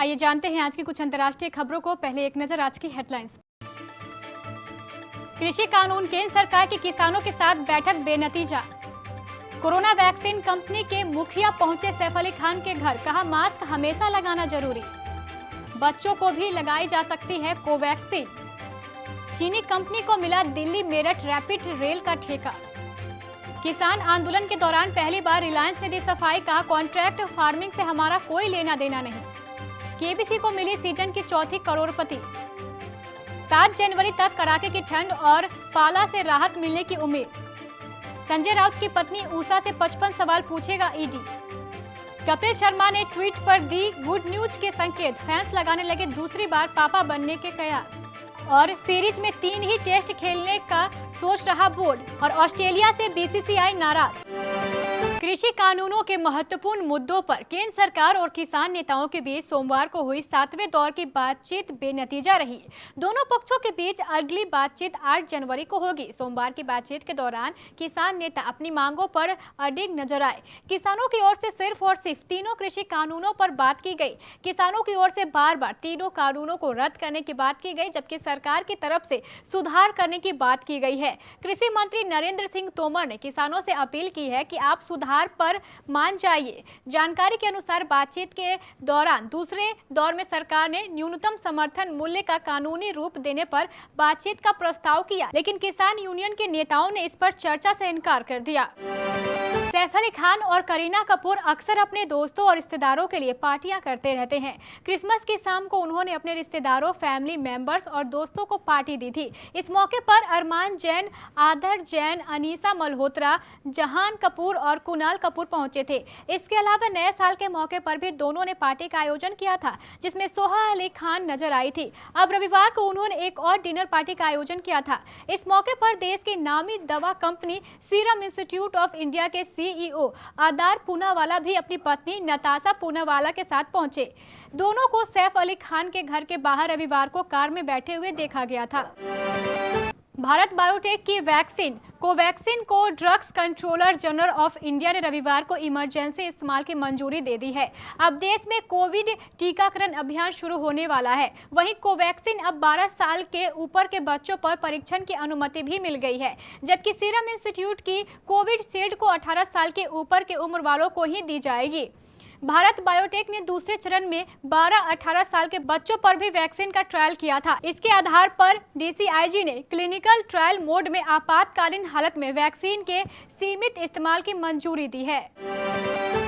आइए जानते हैं आज की कुछ अंतर्राष्ट्रीय खबरों को। पहले एक नजर आज की हेडलाइंस। कृषि कानून, केंद्र सरकार की किसानों के साथ बैठक बेनतीजा। कोरोना वैक्सीन कंपनी के मुखिया पहुंचे सैफ अली खान के घर, कहा मास्क हमेशा लगाना जरूरी। बच्चों को भी लगाई जा सकती है कोवैक्सीन। चीनी कंपनी को मिला दिल्ली मेरठ रैपिड रेल का ठेका। किसान आंदोलन के दौरान पहली बार रिलायंस ने दी सफाई, कहा कॉन्ट्रैक्ट फार्मिंग से हमारा कोई लेना देना नहीं। केबीसी को मिली सीजन की चौथी करोड़पति। 7 जनवरी तक कड़ाके की ठंड और पाला से राहत मिलने की उम्मीद। संजय राउत की पत्नी उषा से 55 सवाल पूछेगा ईडी। कपिल शर्मा ने ट्वीट पर दी गुड न्यूज के संकेत, फैंस लगाने लगे दूसरी बार पापा बनने के कयास। और सीरीज में 3 ही टेस्ट खेलने का सोच रहा बोर्ड, और ऑस्ट्रेलिया से बीसीसीआई नाराज। कृषि कानूनों के महत्वपूर्ण मुद्दों पर केंद्र सरकार और किसान नेताओं के बीच सोमवार को हुई 7वें दौर की बातचीत बेनतीजा रही। दोनों पक्षों के बीच अगली बातचीत 8 जनवरी को होगी। सोमवार की बातचीत के दौरान किसान नेता अपनी मांगों पर अडिग नजर आए। किसानों की ओर से सिर्फ और सिर्फ तीनों कृषि कानूनों पर बात की गई। किसानों की ओर से बार बार तीनों कानूनों को रद्द करने की बात की गई, जबकि सरकार की तरफ से सुधार करने की बात की गई है। कृषि मंत्री नरेंद्र सिंह तोमर ने किसानों से अपील की है कि आप सुधार पर मान जाइए। जानकारी के अनुसार बातचीत के दौरान दूसरे दौर में सरकार ने न्यूनतम समर्थन मूल्य का कानूनी रूप देने पर बातचीत का प्रस्ताव किया, लेकिन किसान यूनियन के नेताओं ने इस पर चर्चा से इनकार कर दिया। सैफ अली खान और करीना कपूर अक्सर अपने दोस्तों और रिश्तेदारों के लिए पार्टियां करते रहते हैं। क्रिसमस की शाम को उन्होंने अपने रिश्तेदारों, फैमिली मेंबर्स और दोस्तों को पार्टी दी थी। इस मौके पर अरमान जैन, आदर जैन, अनीसा मल्होत्रा, जहान कपूर और कुणाल कपूर पहुंचे थे। इसके अलावा नए साल के मौके पर भी दोनों ने पार्टी का आयोजन किया था, जिसमें सोहा अली खान नजर आई थी। अब रविवार को उन्होंने एक और डिनर पार्टी का आयोजन किया था। इस मौके पर देश की नामी दवा company serum institute of India के सीईओ आदार पूनावाला भी अपनी पत्नी नताशा पूनावाला के साथ पहुंचे। दोनों को सैफ अली खान के घर के बाहर रविवार को कार में बैठे हुए देखा गया था। भारत बायोटेक की वैक्सीन कोवैक्सीन को drugs controller general of India ने रविवार को इमरजेंसी इस्तेमाल की मंजूरी दे दी है। अब देश में कोविड टीकाकरण अभियान शुरू होने वाला है। वहीं कोवैक्सीन अब 12 साल के ऊपर के बच्चों पर परीक्षण की अनुमति भी मिल गई है, जबकि सीरम इंस्टीट्यूट की कोविशील्ड को 18 साल के ऊपर के उम्र वालों को ही दी जाएगी। भारत बायोटेक ने दूसरे चरण में 12-18 साल के बच्चों पर भी वैक्सीन का ट्रायल किया था। इसके आधार पर डीसीआईजी ने क्लिनिकल ट्रायल मोड में आपातकालीन हालत में वैक्सीन के सीमित इस्तेमाल की मंजूरी दी है।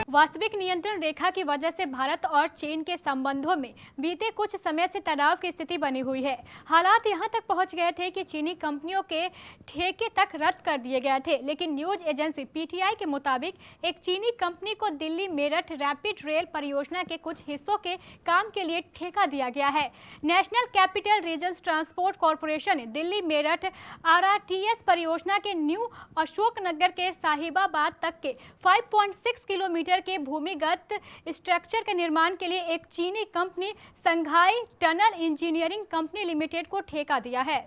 वास्तविक नियंत्रण रेखा की वजह से भारत और चीन के संबंधों में बीते कुछ समय से तनाव की स्थिति बनी हुई है। हालात यहां तक पहुंच गए थे कि चीनी कंपनियों के ठेके तक रद्द कर दिए गए थे, लेकिन न्यूज एजेंसी पीटीआई के मुताबिक एक चीनी कंपनी को दिल्ली मेरठ रैपिड रेल परियोजना के कुछ हिस्सों के काम के लिए ठेका दिया गया है। National capital regions transport corporation ने दिल्ली मेरठ आरआरटीएस परियोजना के न्यू अशोकनगर के साहिबाबाद तक के 5.6 किलोमीटर के भूमिगत स्ट्रक्चर के निर्माण के लिए एक चीनी कंपनी संघाई टनल इंजीनियरिंग कंपनी लिमिटेड को ठेका दिया है।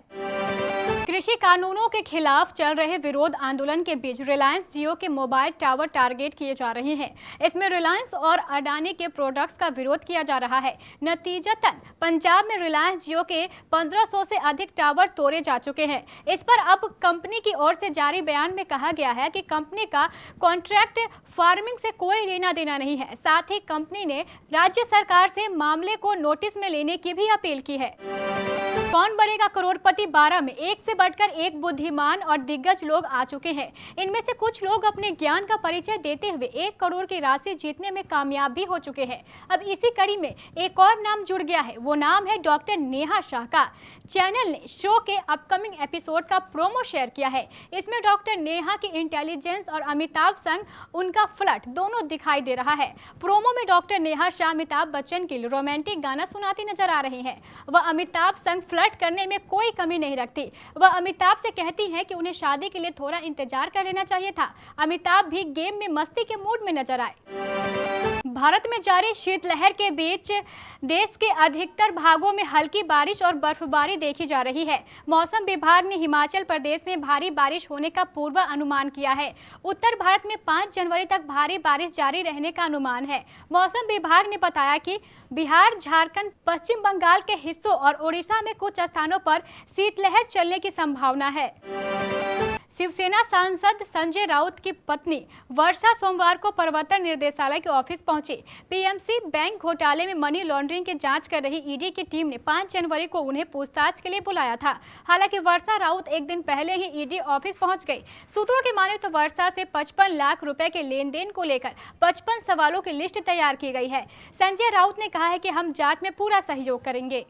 कृषि कानूनों के खिलाफ चल रहे विरोध आंदोलन के बीच रिलायंस जियो के मोबाइल टावर टारगेट किए जा रहे हैं। इसमें रिलायंस और अडानी के प्रोडक्ट्स का विरोध किया जा रहा है। नतीजतन पंजाब में रिलायंस जियो के 1500 से अधिक टावर तोड़े जा चुके हैं। इस पर अब कंपनी की ओर से जारी बयान में कहा गया है कि कंपनी का कॉन्ट्रैक्ट फार्मिंग से कोई लेना देना नहीं है। साथ ही कंपनी ने राज्य सरकार से मामले को नोटिस में लेने की भी अपील की है। कौन बनेगा करोड़पति 12 में एक से बढ़कर एक बुद्धिमान और दिग्गज लोग आ चुके हैं। इनमें से कुछ लोग अपने ज्ञान का परिचय देते हुए 1 करोड़ की राशि जीतने में कामयाब भी हो चुके हैं। अब इसी कड़ी में एक और नाम जुड़ गया है। वो नाम है डॉक्टर नेहा शाह का। चैनल ने शो के अपकमिंग एपिसोड का प्रोमो शेयर किया है। इसमें डॉक्टर नेहा की इंटेलिजेंस और अमिताभ संग उनका फ्लर्ट दोनों दिखाई दे रहा है। प्रोमो में डॉक्टर नेहा शाह अमिताभ बच्चन की रोमांटिक गाना सुनाती नजर आ रही हैं। वह अमिताभ संग फ्लर्ट करने में कोई कमी नहीं रखती। वह अमिताभ से कहती हैं कि उन्हें शादी के लिए थोड़ा इंतजार कर लेना चाहिए था। अमिताभ भी गेम में मस्ती के मूड में नजर आए। भारत में जारी शीतलहर के बीच देश के अधिकतर भागों में हल्की बारिश और बर्फबारी देखी जा रही है। मौसम विभाग ने हिमाचल प्रदेश में भारी बारिश होने का पूर्वानुमान किया है। उत्तर भारत में 5 जनवरी तक भारी बारिश जारी रहने का अनुमान है। मौसम विभाग ने बताया कि बिहार, झारखंड, पश्चिम बंगाल के हिस्सों और ओडिशा में कुछ स्थानों पर शीतलहर चलने की संभावना है। शिवसेना सांसद संजय राउत की पत्नी वर्षा सोमवार को प्रवर्तन निदेशालय के ऑफिस पहुंची। पीएमसी बैंक घोटाले में मनी लॉन्ड्रिंग की जांच कर रही ईडी की टीम ने 5 जनवरी को उन्हें पूछताछ के लिए बुलाया था। हालांकि वर्षा राउत एक दिन पहले ही ईडी ऑफिस पहुंच गई। सूत्रों की माने तो वर्षा से 55 लाख रुपए के लेन देन को लेकर 55 सवालों की लिस्ट तैयार की गई है। संजय राउत ने कहा है कि हम जांच में पूरा सहयोग करेंगे।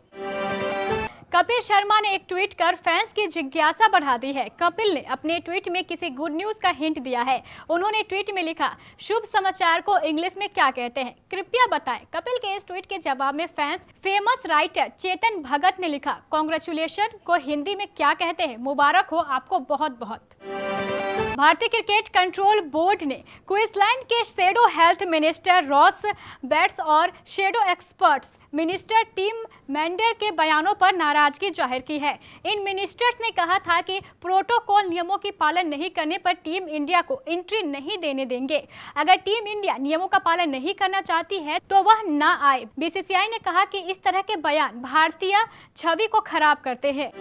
कपिल शर्मा ने एक ट्वीट कर फैंस की जिज्ञासा बढ़ा दी है। कपिल ने अपने ट्वीट में किसी गुड न्यूज का हिंट दिया है। उन्होंने ट्वीट में लिखा, शुभ समाचार को इंग्लिश में क्या कहते हैं, कृपया बताएं। कपिल के इस ट्वीट के जवाब में fans famous writer Chetan Bhagat ने लिखा, कांग्रेचुलेशन को हिंदी में क्या कहते हैं, मुबारक हो आपको बहुत बहुत। भारतीय क्रिकेट कंट्रोल बोर्ड ने क्वींसलैंड के shadow health minister Ross bats और shadow experts minister Tim Mendhar के बयानों पर नाराजगी जाहिर की है। इन मिनिस्टर्स ने कहा था कि प्रोटोकॉल नियमों की पालन नहीं करने पर टीम इंडिया को एंट्री नहीं देने देंगे। अगर टीम इंडिया नियमों का पालन नहीं करना चाहती है तो वह ना आए। बीसीसीआई ने कहा कि इस तरह के बयान भारतीय छवि को खराब करते हैं।